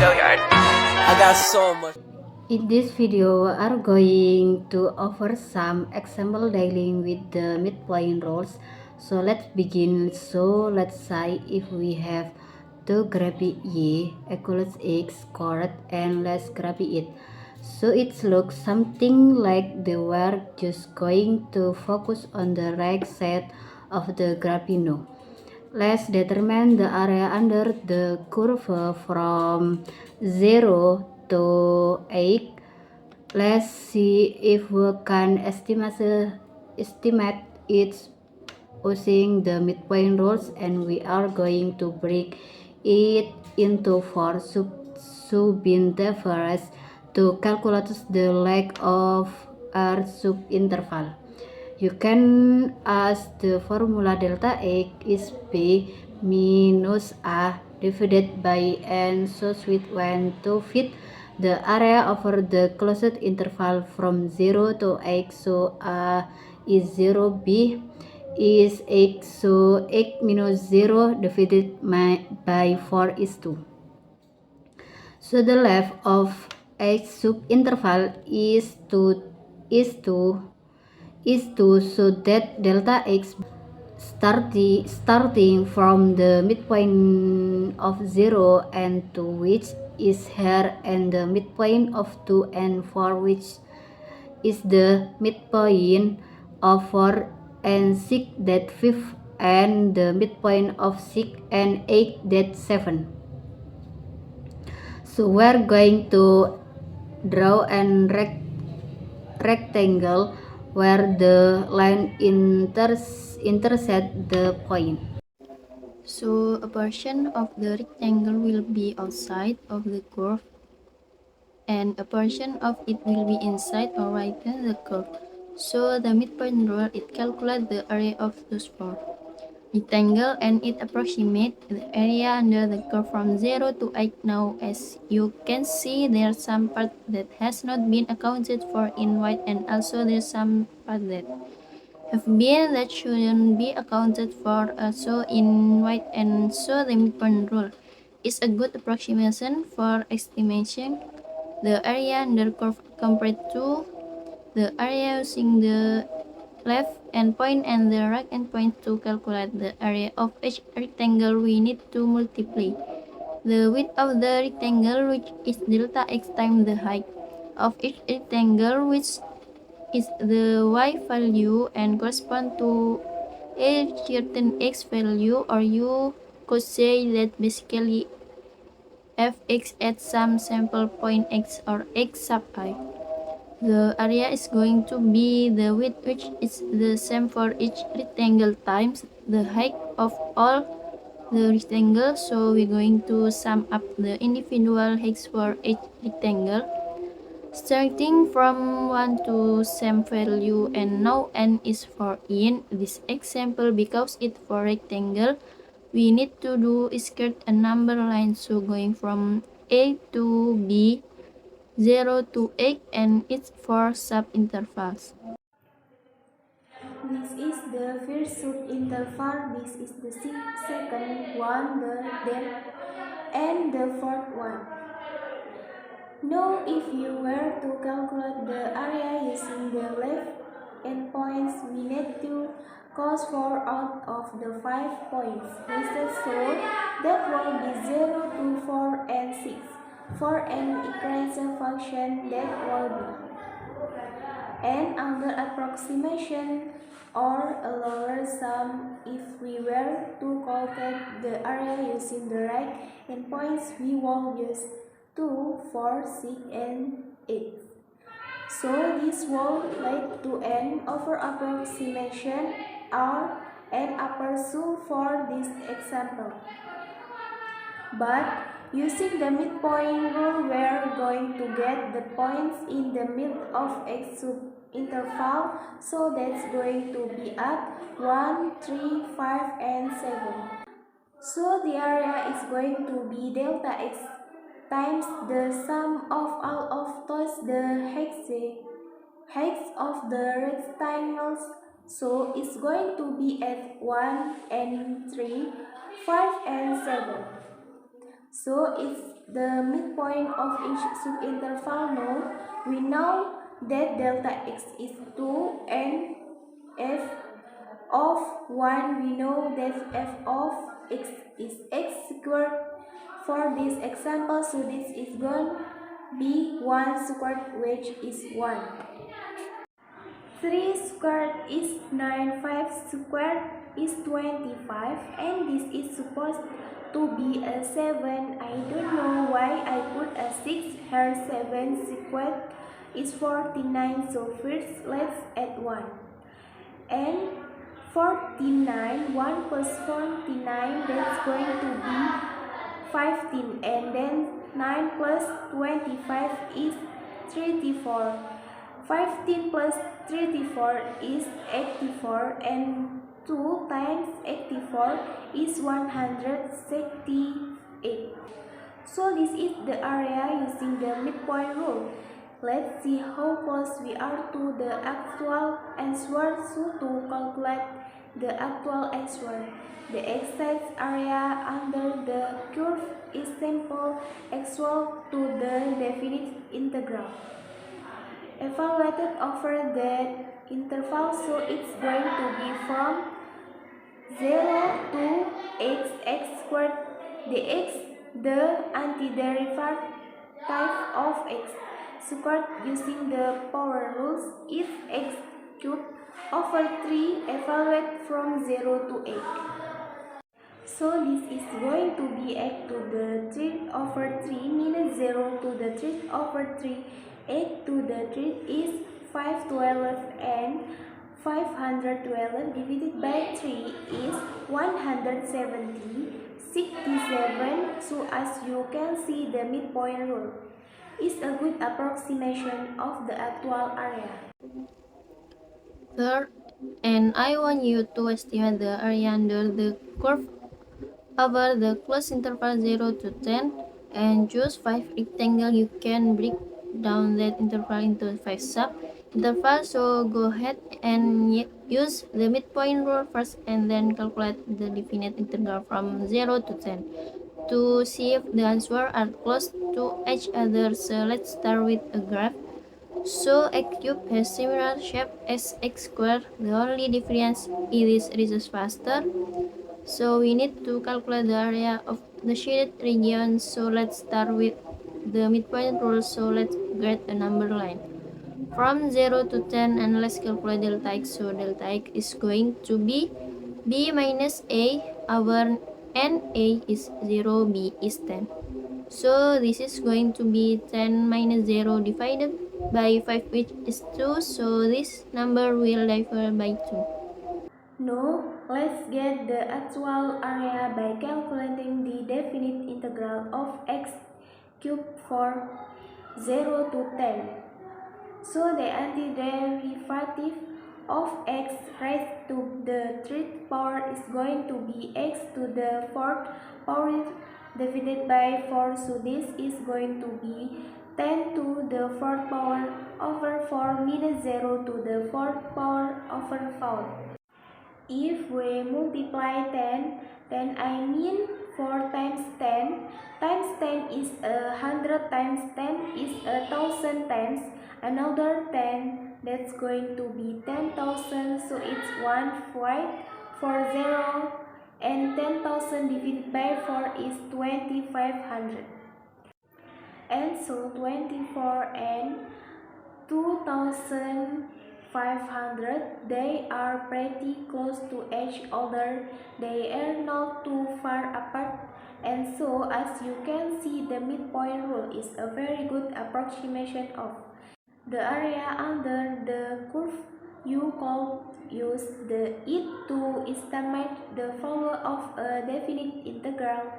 I got so much. In this video, we are going to offer some example dealing with the midpoint rules. So let's begin. So let's say if we have 2 graphy y equals x squared and let's graphy it. So it looks something like they were just going to focus on the right side of the graphy now. Let's determine the area under the curve from 0 to 8. Let's see if we can estimate it using the midpoint rules, and we are going to break it into 4 subintervals to calculate the length of our subinterval. You can ask the formula delta X is B minus A divided by N, so we want to fit the area over the closed interval from 0 to X, so A is 0, B is X, so X minus 0 divided by 4 is 2. So the length of X subinterval is 2 so that delta X starting from the midpoint of 0 and 2, which is here, and the midpoint of 2 and 4, which is the midpoint of 4 and 6, that 5, and the midpoint of 6 and 8, that 7. So we're going to draw an rectangle where the line intersect the point. So a portion of the rectangle will be outside of the curve and a portion of it will be inside or within the curve. So the midpoint rule, it calculates the area of those four rectangle and it approximates the area under the curve from 0 to 8. Now as you can see, there's some part that has not been accounted for in white, and also there's some part that have been that shouldn't be accounted for also in white, and so the midpoint rule is a good approximation for estimation the area under curve compared to the area using the left endpoint and the right endpoint. To calculate the area of each rectangle, we need to multiply the width of the rectangle, which is delta x, times the height of each rectangle, which is the y value and correspond to a certain x value, or you could say that basically fx at some sample point x or x sub I. The area is going to be the width, which is the same for each rectangle, times the height of all the rectangles. So we're going to sum up the individual heights for each rectangle, starting from 1 to same value, and now n is for in this example. Because it for rectangle, we need to do is create a number line, so going from A to B, 0 to 8, and it's for subintervals. This is the first subinterval, this is the second one, and the fourth one. Now, if you were to calculate the area using the left endpoints, we need to cos 4 out of the 5 points listed, so that will be 0 to 4 and 6. For an equation function, that will be and under approximation or a lower sum. If we were to calculate the area using the right endpoints, we will use 2, 4, 6, and 8. So this will lead to an over approximation or an upper sum for this example. But using the midpoint rule, we are going to get the points in the middle of x subinterval, so that's going to be at 1, 3, 5, and 7. So the area is going to be delta x times the sum of all of those the heights of the rectangles, so it's going to be at 1 and 3, 5 and 7. So if the midpoint of each subinterval known, we know that delta x is 2 and f of 1, we know that f of x is x squared for this example. So this is going to be 1 squared, which is 1. 3 squared is 9, 5 squared is 25, and this is supposed to be a 7. I don't know why I put a 6 here. 7 squared is 49, so first let's add 1. And 49, 1 plus 49, that's going to be 15, and then 9 plus 25 is 34. 15 plus 34 is 84, and 2 times 84 is 168. So this is the area using the midpoint rule. Let's see how close we are to the actual answer. So to calculate the actual answer, the exact area under the curve is simple, equal to the definite integral evaluated over the interval. So it's going to be from 0 to x squared. The x, the antiderivative of x squared using the power rules, is x cubed over 3 evaluate from 0 to 8. So this is going to be x to the 3 over 3 minus 0 to the 3 over 3. 8 to the 3 is 512, and 512 divided by 3 is 170, 67. So as you can see, the midpoint rule is a good approximation of the actual area. Third, and I want you to estimate the area under the curve over the closed interval 0 to 10 and choose 5 rectangles. You can break down that interval into 5 sub-intervals. So go ahead and use the midpoint rule first and then calculate the definite integral from 0 to 10 to see if the answers are close to each other. So let's start with a graph. So x cube has similar shape as x squared. The only difference is it is faster. So we need to calculate the area of the shaded region. So let's start with the midpoint rule. So let's get a number line from 0 to 10 and let's calculate delta x. So delta x is going to be b minus a. Our n a is 0, b is 10. So this is going to be 10 minus 0 divided by 5, which is 2. So this number will divide by 2. No, let's get the actual area by calculating the definite integral of x cubed for 0 to 10. So the antiderivative of x raised to the 3rd power is going to be x to the 4th power divided by 4. So this is going to be 10 to the 4th power over 4 minus 0 to the 4th power over 4. If we multiply 10 I mean 4 times 10 is 100 times 10 is 1,000 times another 10, that's going to be 10,000. So it's 1 right for 0, and 10,000 divided by 4 is 2,500. And so 24 and 2,500, they are pretty close to each other. They are not too far apart, and so as you can see, the midpoint rule is a very good approximation of the area under the curve. You could use it to estimate the value of a definite integral